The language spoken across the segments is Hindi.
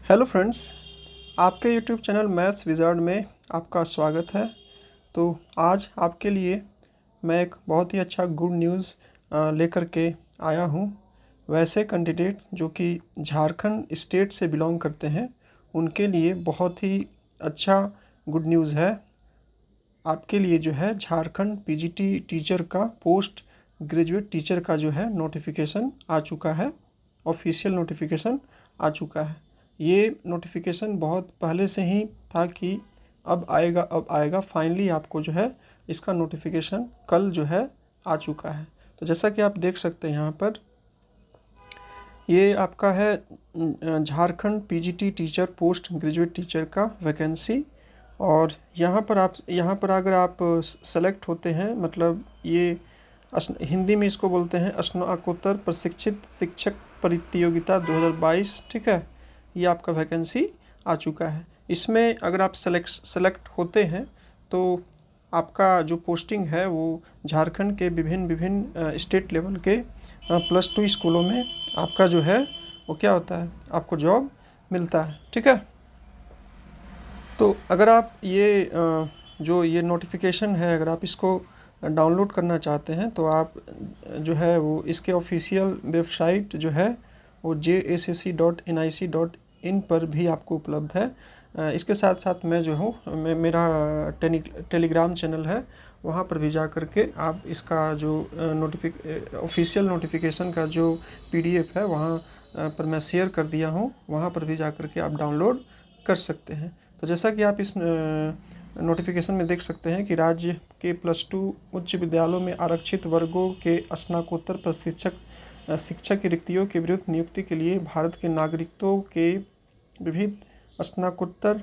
हेलो फ्रेंड्स, आपके यूट्यूब चैनल मैथ्स विज़ार्ड में आपका स्वागत है। तो आज आपके लिए मैं एक बहुत ही अच्छा गुड न्यूज़ लेकर के आया हूँ। वैसे कैंडिडेट जो कि झारखंड स्टेट से बिलोंग करते हैं उनके लिए बहुत ही अच्छा गुड न्यूज़ है। आपके लिए जो है झारखंड पीजीटी टीचर का पोस्ट ग्रेजुएट टीचर का जो है नोटिफिकेशन आ चुका है, ऑफिशियल नोटिफिकेशन आ चुका है। ये नोटिफिकेशन बहुत पहले से ही था कि अब आएगा फाइनली आपको जो है इसका नोटिफिकेशन कल जो है आ चुका है। तो जैसा कि आप देख सकते हैं यहाँ पर ये आपका है Jharkhand PGT teacher post graduate teacher का वैकेंसी। और यहाँ पर अगर आप सेलेक्ट होते हैं, मतलब ये हिंदी में इसको बोलते हैं स्नातकोत्तर प्रशिक्षित शिक्षक प्रतियोगिता 2022, ठीक है। ये आपका वैकेंसी आ चुका है। इसमें अगर आप सेलेक्ट होते हैं तो आपका जो पोस्टिंग है वो झारखंड के विभिन्न स्टेट लेवल के +2 स्कूलों में आपका जो है वो क्या होता है, आपको जॉब मिलता है, ठीक है। तो अगर आप जो ये नोटिफिकेशन है, अगर आप इसको डाउनलोड करना चाहते हैं तो आप जो है वो इसके ऑफिशियल वेबसाइट जो है वो jassc.nic.in पर भी आपको उपलब्ध है। इसके साथ साथ मैं जो हूँ मेरा टेलीग्राम चैनल है, वहाँ पर भी जा कर के आप इसका जो ऑफिशियल नोटिफिकेशन का जो PDF है वहाँ पर मैं शेयर कर दिया हूँ, वहाँ पर भी जा कर के आप डाउनलोड कर सकते हैं। तो जैसा कि आप इस नोटिफिकेशन में देख सकते हैं कि राज्य के +2 उच्च विद्यालयों में आरक्षित वर्गों के स्नातकोत्तर प्रशिक्षक शिक्षक की रिक्तियों के विरुद्ध नियुक्ति के लिए भारत के नागरिकों के विभिन्न स्नातकोत्तर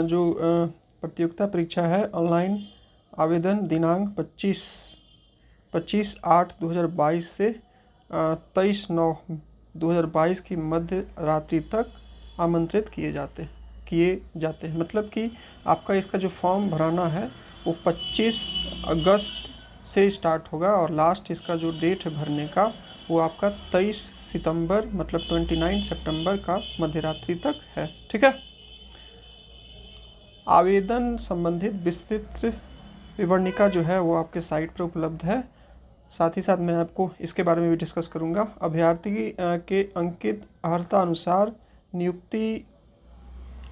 जो प्रतियोगिता परीक्षा है, ऑनलाइन आवेदन दिनांक 25/8/2022 से 23/9/2022 की मध्य रात्रि तक आमंत्रित किए जाते हैं। मतलब कि आपका इसका जो फॉर्म भराना है वो 25 अगस्त से स्टार्ट होगा और लास्ट इसका जो डेट है भरने का वो आपका 23 सितंबर मतलब 29 सितंबर का मध्य रात्रि तक है, ठीक है। आवेदन संबंधित विस्तृत विवरणिका जो है वो आपके साइट पर उपलब्ध है। साथ ही साथ मैं आपको इसके बारे में भी डिस्कस करूंगा। अभ्यर्थी के अंकित अर्हता अनुसार नियुक्ति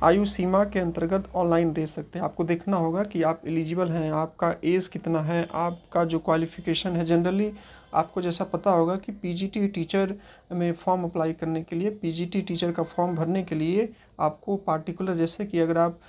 आयु सीमा के अंतर्गत ऑनलाइन दे सकते हैं। आपको देखना होगा कि आप एलिजिबल हैं, आपका एज कितना है, आपका जो क्वालिफिकेशन है। जनरली आपको जैसा पता होगा कि पीजीटी टीचर में फॉर्म अप्लाई करने के लिए, पीजीटी टीचर का फॉर्म भरने के लिए आपको पार्टिकुलर, जैसे कि अगर आप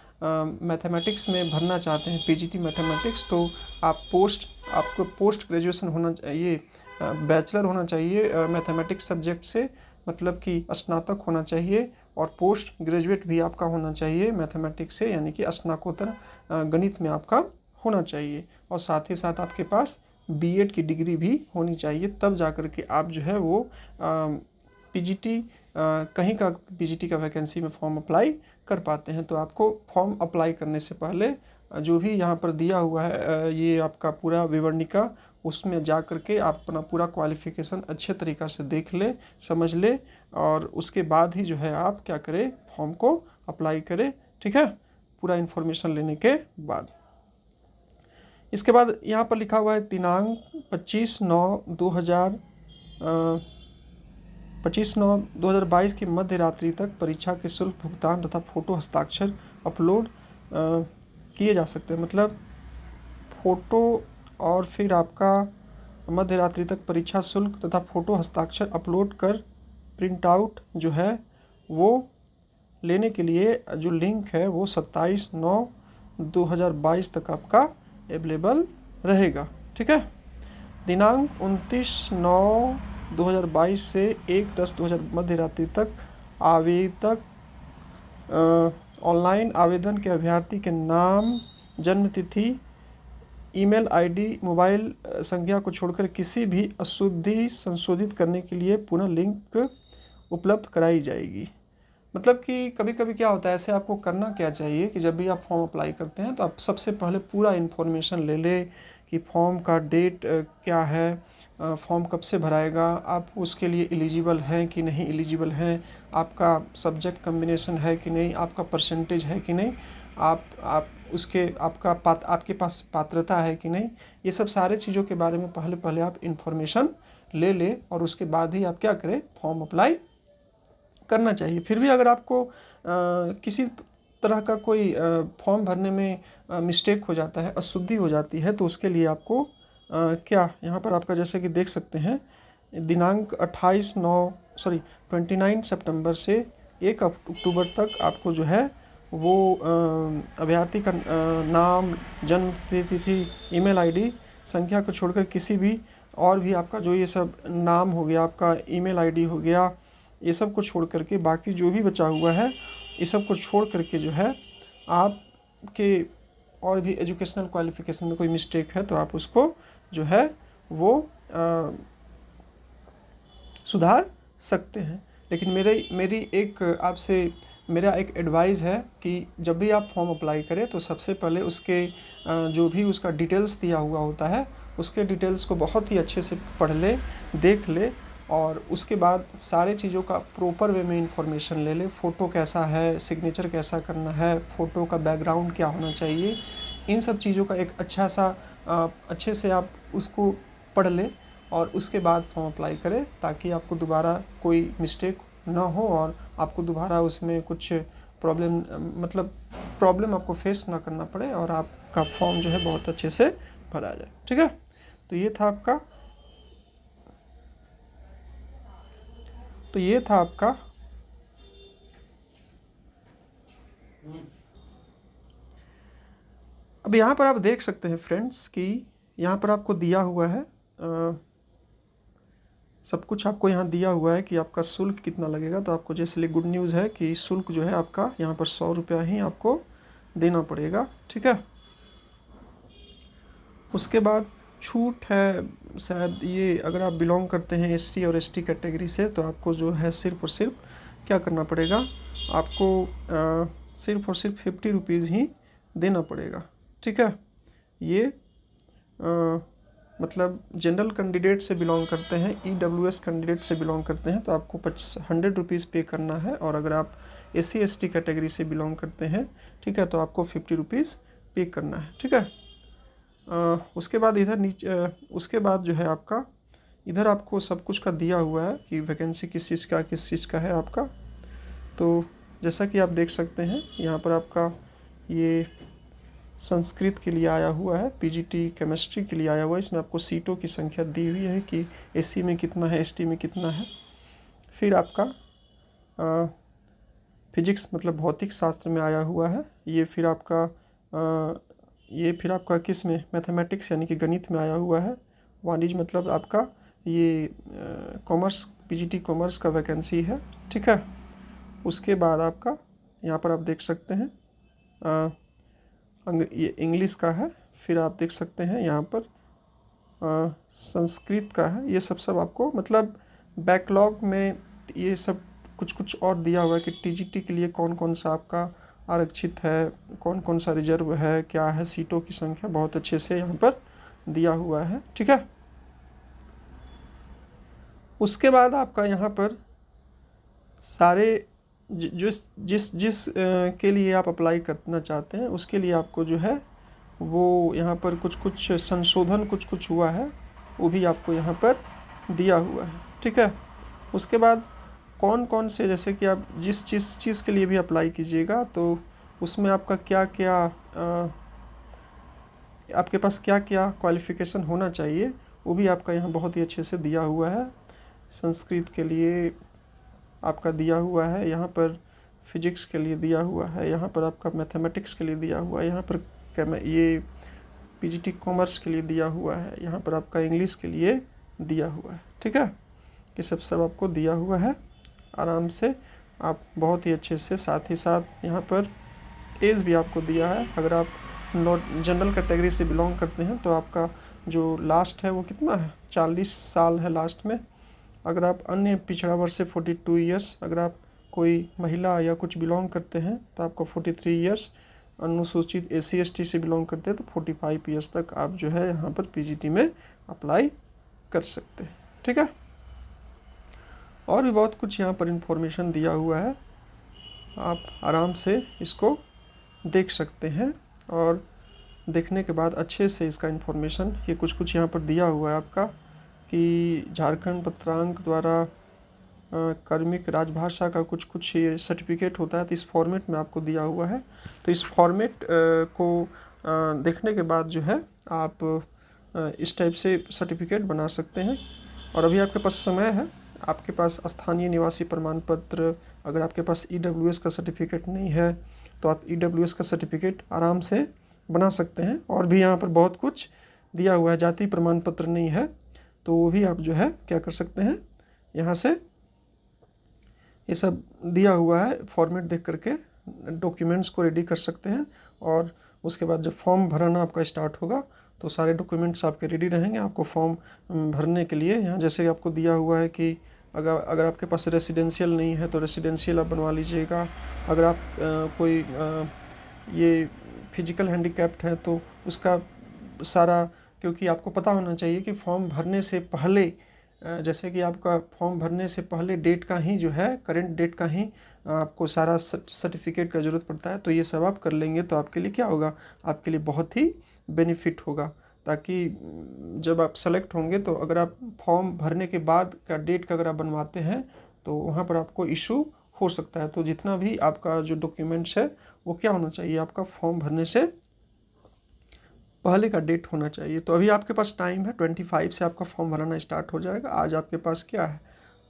मैथमेटिक्स में भरना चाहते हैं पीजीटी मैथमेटिक्स, तो आपको पोस्ट ग्रेजुएशन होना चाहिए, बैचलर होना चाहिए मैथमेटिक्स सब्जेक्ट से, मतलब कि स्नातक होना चाहिए। और पोस्ट ग्रेजुएट भी आपका होना चाहिए मैथमेटिक्स से, यानी कि स्नातकोत्तर गणित में आपका होना चाहिए। और साथ ही साथ आपके पास बीएड की डिग्री भी होनी चाहिए, तब जाकर के आप जो है वो पीजीटी कहीं का पीजीटी का वैकेंसी में फॉर्म अप्लाई कर पाते हैं। तो आपको फॉर्म अप्लाई करने से पहले जो भी यहाँ पर दिया हुआ है ये आपका पूरा विवरणिका, उसमें जा कर के आप अपना पूरा क्वालिफिकेशन अच्छे तरीक़ा से देख ले, समझ ले, और उसके बाद ही जो है आप क्या करें, फॉर्म को अप्लाई करें, ठीक है, पूरा इन्फॉर्मेशन लेने के बाद। इसके बाद यहाँ पर लिखा हुआ है दिनांक 25/9/2022 की मध्य रात्रि तक परीक्षा के शुल्क भुगतान तथा फोटो हस्ताक्षर अपलोड किए जा सकते हैं। मतलब फ़ोटो और फिर आपका मध्य रात्रि तक परीक्षा शुल्क तथा फोटो हस्ताक्षर अपलोड कर प्रिंट आउट जो है वो लेने के लिए जो लिंक है वो 27/9/2022 तक आपका अवेलेबल रहेगा, ठीक है। दिनांक 29/9/2022 से 1/10/2000 मध्य रात्रि तक आवेदक ऑनलाइन आवेदन के अभ्यर्थी के नाम, जन्म तिथि, ईमेल आईडी, मोबाइल संख्या को छोड़कर किसी भी अशुद्धि संशोधित करने के लिए पुनः लिंक उपलब्ध कराई जाएगी। मतलब कि कभी कभी क्या होता है, ऐसे आपको करना क्या चाहिए कि जब भी आप फॉर्म अप्लाई करते हैं तो आप सबसे पहले पूरा इन्फॉर्मेशन ले लें कि फॉर्म का डेट क्या है, फॉर्म कब से भराएगा, आप उसके लिए एलिजिबल हैं कि नहीं एलिजिबल हैं, आपका सब्जेक्ट कम्बिनेशन है कि नहीं, आपका परसेंटेज है कि नहीं, आप उसके आपके पास पात्रता है कि नहीं, ये सब सारे चीज़ों के बारे में पहले आप इन्फॉर्मेशन ले लें और उसके बाद ही आप क्या करें, फॉर्म अप्लाई करना चाहिए। फिर भी अगर आपको किसी तरह का कोई फॉर्म भरने में मिस्टेक हो जाता है, अशुद्धि हो जाती है, तो उसके लिए आपको क्या यहाँ पर आपका जैसे कि देख सकते हैं दिनांक 29 सितंबर से 1 अक्टूबर तक आपको जो है वो अभ्यर्थी का नाम, जन्म तिथि, ईमेल आईडी, संख्या को छोड़कर किसी भी और भी आपका जो ये सब नाम हो गया, आपका ईमेल आईडी हो गया, ये सब को छोड़ करके बाकी जो भी बचा हुआ है ये सब को छोड़ करके जो है आपके और भी एजुकेशनल क्वालिफिकेशन में कोई मिस्टेक है तो आप उसको जो है वो सुधार सकते हैं। लेकिन मेरा एक एडवाइस है कि जब भी आप फॉर्म अप्लाई करें तो सबसे पहले उसके जो भी उसका डिटेल्स दिया हुआ होता है उसके डिटेल्स को बहुत ही अच्छे से पढ़ ले, देख ले और उसके बाद सारे चीज़ों का प्रॉपर वे में इंफॉर्मेशन ले ले। फ़ोटो कैसा है, सिग्नेचर कैसा करना है, फ़ोटो का बैकग्राउंड क्या होना चाहिए, इन सब चीज़ों का एक अच्छे से आप उसको पढ़ ले और उसके बाद फॉर्म अप्लाई करें ताकि आपको दोबारा कोई मिस्टेक ना हो और आपको दोबारा उसमें कुछ प्रॉब्लम आपको फेस ना करना पड़े और आपका फॉर्म जो है बहुत अच्छे से भरा जाए। ठीक है, तो ये था आपका अब यहाँ पर आप देख सकते हैं फ्रेंड्स कि यहाँ पर आपको दिया हुआ है सब कुछ आपको यहाँ दिया हुआ है कि आपका शुल्क कितना लगेगा। तो आपको जैसे लिए गुड न्यूज़ है कि शुल्क जो है आपका यहाँ पर 100 रुपया ही आपको देना पड़ेगा। ठीक है, उसके बाद छूट है शायद ये अगर आप बिलोंग करते हैं एसटी और एसटी कैटेगरी से तो आपको जो है सिर्फ और सिर्फ क्या करना पड़ेगा, आपको सिर्फ और सिर्फ 50 रुपीज़ ही देना पड़ेगा। ठीक है, ये मतलब जनरल कैंडिडेट से बिलोंग करते हैं, ईडब्ल्यूएस कैंडिडेट से बिलोंग करते हैं तो आपको 100 रुपीज़ पे करना है और अगर आप एससी एसटी कैटेगरी से बिलोंग करते हैं ठीक है तो आपको 50 रुपीज़ पे करना है। ठीक है, उसके बाद इधर नीचे उसके बाद जो है आपका इधर आपको सब कुछ का दिया हुआ है कि वैकेंसी किस चीज़ का है आपका। तो जैसा कि आप देख सकते हैं यहाँ पर आपका ये संस्कृत के लिए आया हुआ है, पीजीटी केमिस्ट्री के लिए आया हुआ है, इसमें आपको सीटों की संख्या दी हुई है कि एससी में कितना है, एसटी में कितना है। फिर आपका फिजिक्स मतलब भौतिक शास्त्र में आया हुआ है, ये फिर आपका किस में, मैथमेटिक्स यानी कि गणित में आया हुआ है। वाणिज्य मतलब आपका ये कॉमर्स, पीजीटी कॉमर्स का वैकेंसी है। ठीक है, उसके बाद आपका यहाँ पर आप देख सकते हैं ये इंग्लिश का है, फिर आप देख सकते हैं यहाँ पर संस्कृत का है। ये सब आपको मतलब बैकलॉग में ये सब कुछ और दिया हुआ है कि टीजीटी के लिए कौन कौन सा आपका आरक्षित है, कौन कौन सा रिजर्व है, क्या है, सीटों की संख्या बहुत अच्छे से यहाँ पर दिया हुआ है। ठीक है, उसके बाद आपका यहाँ पर सारे जिस के लिए आप अप्लाई करना चाहते हैं उसके लिए आपको जो है वो यहाँ पर कुछ संशोधन कुछ हुआ है वो भी आपको यहाँ पर दिया हुआ है। ठीक है, उसके बाद कौन से जैसे कि आप जिस चीज़ के लिए भी अप्लाई कीजिएगा तो उसमें आपका क्या क्या आपके पास क्या क्या क्वालिफ़िकेशन होना चाहिए वो भी आपका यहाँ बहुत ही अच्छे से दिया हुआ है। संस्कृत के लिए आपका दिया हुआ है, यहाँ पर फिजिक्स के लिए दिया हुआ है, यहाँ पर आपका मैथमेटिक्स के लिए दिया हुआ है, यहाँ पर ये पीजीटी कॉमर्स के लिए दिया हुआ है, यहाँ पर आपका इंग्लिश के लिए दिया हुआ है। ठीक है, ये सब आपको दिया हुआ है, आराम से आप बहुत ही अच्छे से। साथ ही साथ यहाँ पर एज भी आपको दिया है, अगर आप जनरल कैटेगरी से बिलोंग करते हैं तो आपका जो लास्ट है वो कितना है, 40 साल है लास्ट में। अगर आप अन्य पिछड़ा वर्ग से 42 ईयर्स, अगर आप कोई महिला या कुछ बिलोंग करते हैं तो आपको 43 ईयर्स, अनुसूचित एससी एसटी से बिलोंग करते हैं तो 45 ईयर्स तक आप जो है यहाँ पर पीजीटी में अप्लाई कर सकते हैं। ठीक है, और भी बहुत कुछ यहाँ पर इन्फॉर्मेशन दिया हुआ है, आप आराम से इसको देख सकते हैं और देखने के बाद अच्छे से इसका इन्फॉर्मेशन ये कुछ यहाँ पर दिया हुआ है आपका कि झारखंड पत्रांक द्वारा कार्मिक राजभाषा का कुछ ये सर्टिफिकेट होता है, तो इस फॉर्मेट में आपको दिया हुआ है। तो इस फॉर्मेट को देखने के बाद जो है आप इस टाइप से सर्टिफिकेट बना सकते हैं। और अभी आपके पास समय है, आपके पास स्थानीय निवासी प्रमाण पत्र, अगर आपके पास EWS का सर्टिफिकेट नहीं है तो आप EWS का सर्टिफिकेट आराम से बना सकते हैं। और भी यहाँ पर बहुत कुछ दिया हुआ है, जाति प्रमाण पत्र नहीं है तो वो भी आप जो है क्या कर सकते हैं, यहाँ से ये सब दिया हुआ है, फॉर्मेट देख करके डॉक्यूमेंट्स को रेडी कर सकते हैं। और उसके बाद जब फॉर्म भरना आपका स्टार्ट होगा तो सारे डॉक्यूमेंट्स आपके रेडी रहेंगे आपको फॉर्म भरने के लिए। यहाँ जैसे आपको दिया हुआ है कि अगर आपके पास रेसिडेंशियल नहीं है तो रेसिडेंशियल आप बनवा लीजिएगा। अगर आप कोई ये फिजिकल हैंडीकैप्ड है तो उसका सारा, क्योंकि आपको पता होना चाहिए कि फॉर्म भरने से पहले जैसे कि आपका फॉर्म भरने से पहले डेट का ही जो है, करंट डेट का ही आपको सारा सर्टिफिकेट का ज़रूरत पड़ता है। तो ये सब आप कर लेंगे तो आपके लिए क्या होगा, आपके लिए बहुत ही बेनिफिट होगा। ताकि जब आप सेलेक्ट होंगे तो अगर आप फॉर्म भरने के बाद का डेट का अगर आप बनवाते हैं तो वहाँ पर आपको इशू हो सकता है। तो जितना भी आपका जो डॉक्यूमेंट्स है वो क्या होना चाहिए, आपका फॉर्म भरने से पहले का डेट होना चाहिए। तो अभी आपके पास टाइम है, 25 से आपका फॉर्म भराना स्टार्ट हो जाएगा। आज आपके पास क्या है,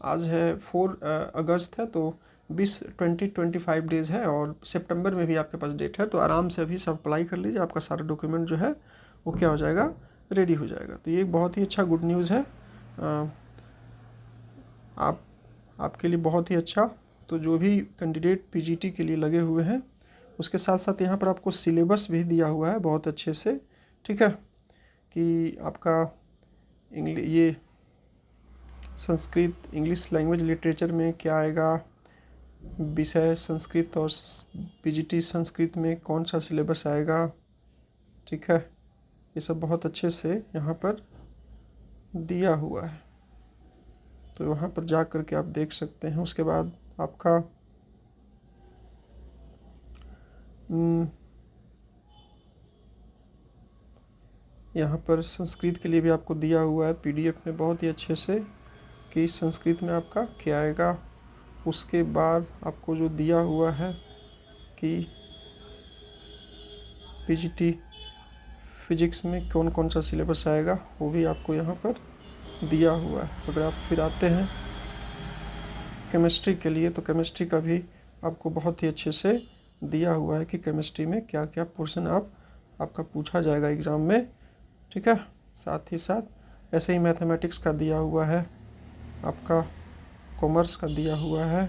आज है 4 अगस्त है, तो 25 डेज़ है और सितंबर में भी आपके पास डेट है। तो आराम से अभी सब अप्लाई कर लीजिए, आपका सारा डॉक्यूमेंट जो है वो क्या हो जाएगा, रेडी हो जाएगा। तो ये बहुत ही अच्छा गुड न्यूज़ है आपके लिए, बहुत ही अच्छा। तो जो भी कैंडिडेट PGT के लिए लगे हुए हैं उसके साथ साथ यहाँ पर आपको सिलेबस भी दिया हुआ है बहुत अच्छे से। ठीक है, कि आपका ये संस्कृत इंग्लिश लैंग्वेज लिटरेचर में क्या आएगा, विषय संस्कृत और PGT संस्कृत में कौन सा सिलेबस आएगा। ठीक है, ये सब बहुत अच्छे से यहाँ पर दिया हुआ है, तो वहाँ पर जा कर के आप देख सकते हैं। उसके बाद आपका यहाँ पर संस्कृत के लिए भी आपको दिया हुआ है PDF में बहुत ही अच्छे से कि संस्कृत में आपका क्या आएगा। उसके बाद आपको जो दिया हुआ है कि PGT फिजिक्स में कौन कौन सा सिलेबस आएगा वो भी आपको यहाँ पर दिया हुआ है। अगर आप फिर आते हैं केमिस्ट्री के लिए तो केमिस्ट्री का भी आपको बहुत ही अच्छे से दिया हुआ है कि केमिस्ट्री में क्या क्या पोर्शन आपका पूछा जाएगा एग्ज़ाम में। ठीक है, साथ ही साथ ऐसे ही मैथमेटिक्स का दिया हुआ है, आपका कॉमर्स का दिया हुआ है।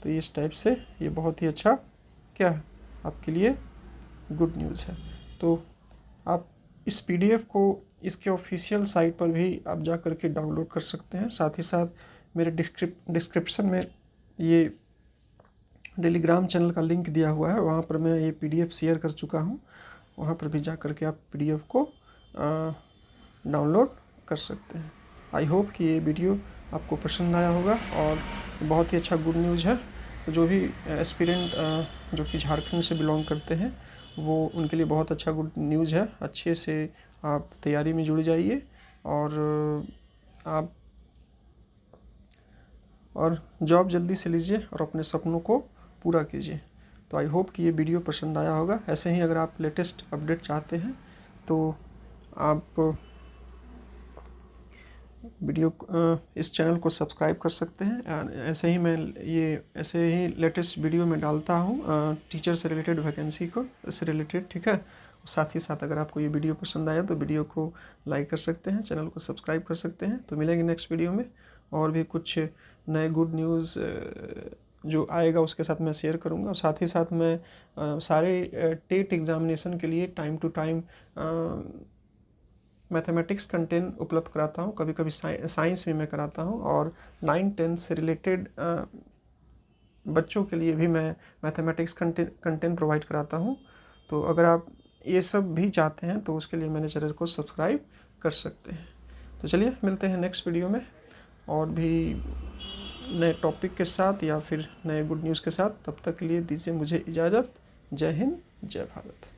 तो इस टाइप से ये बहुत ही अच्छा क्या है आपके लिए गुड न्यूज़ है। तो आप इस PDF को इसके ऑफिशियल साइट पर भी आप जा कर के डाउनलोड कर सकते हैं। साथ ही साथ मेरे डिस्क्रिप्शन में ये टेलीग्राम चैनल का लिंक दिया हुआ है, वहाँ पर मैं ये PDF शेयर कर चुका हूँ, वहाँ पर भी जा कर के आप PDF को डाउनलोड कर सकते हैं। आई होप कि ये वीडियो आपको पसंद आया होगा और बहुत ही अच्छा गुड न्यूज़ है। जो भी एस्पिरेंट जो कि झारखंड से बिलोंग करते हैं वो उनके लिए बहुत अच्छा गुड न्यूज़ है। अच्छे से आप तैयारी में जुड़ जाइए और जॉब जल्दी से लीजिए और अपने सपनों को पूरा कीजिए। तो आई होप कि ये वीडियो पसंद आया होगा। ऐसे ही अगर आप लेटेस्ट अपडेट चाहते हैं तो आप इस चैनल को सब्सक्राइब कर सकते हैं। ऐसे ही लेटेस्ट वीडियो में डालता हूँ टीचर से रिलेटेड वैकेंसी को से रिलेटेड। ठीक है, साथ ही साथ अगर आपको ये वीडियो पसंद आया तो वीडियो को लाइक कर सकते हैं, चैनल को सब्सक्राइब कर सकते हैं। तो मिलेंगे नेक्स्ट वीडियो में और भी कुछ नए गुड न्यूज़ जो आएगा उसके साथ मैं शेयर करूँगा। और साथ ही साथ मैं सारे टेट एग्ज़ामिनेशन के लिए time to time mathematics content उपलब्ध कराता हूँ, कभी कभी साइंस भी मैं कराता हूँ और 9-10 से रिलेटेड बच्चों के लिए भी मैं मैथमेटिक्स कंटेंट प्रोवाइड कराता हूँ। तो अगर आप ये सब भी चाहते हैं तो उसके लिए मेरे चैनल को सब्सक्राइब कर सकते हैं। तो तो चलिए मिलते हैं नेक्स्ट वीडियो में और भी नए टॉपिक के साथ या फिर नए गुड न्यूज़ के साथ। तब तक के लिए दीजिए मुझे इजाज़त। जय हिंद, जय भारत।